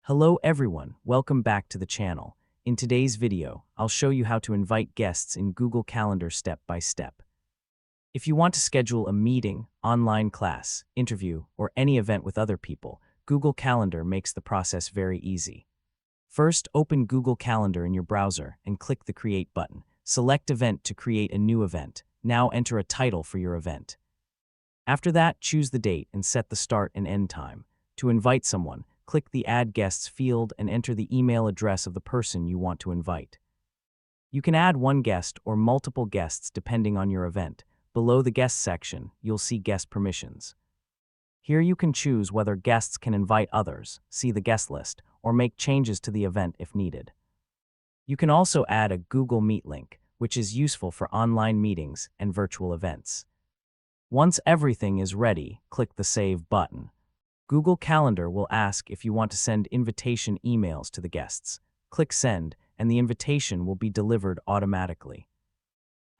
Hello everyone, welcome back to the channel. In today's video, I'll show you how to invite guests in Google Calendar step by step. If you want to schedule a meeting, online class, interview, or any event with other people, Google Calendar makes the process very easy. First, open Google Calendar in your browser and click the Create button. Select Event to create a new event. Now enter a title for your event. After that, choose the date and set the start and end time. To invite someone, click the Add Guests field and enter the email address of the person you want to invite. You can add one guest or multiple guests depending on your event. Below the Guest section, you'll see Guest Permissions. Here you can choose whether guests can invite others, see the guest list, or make changes to the event if needed. You can also add a Google Meet link, which is useful for online meetings and virtual events. Once everything is ready, click the Save button. Google Calendar will ask if you want to send invitation emails to the guests. Click Send, and the invitation will be delivered automatically.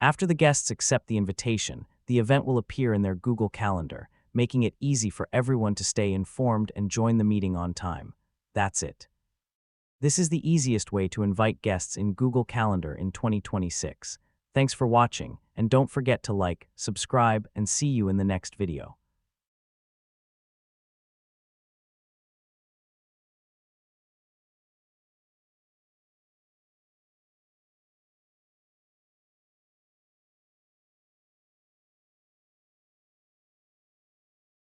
After the guests accept the invitation, the event will appear in their Google Calendar, making it easy for everyone to stay informed and join the meeting on time. That's it. This is the easiest way to invite guests in Google Calendar in 2026. Thanks for watching, and don't forget to like, subscribe, and see you in the next video.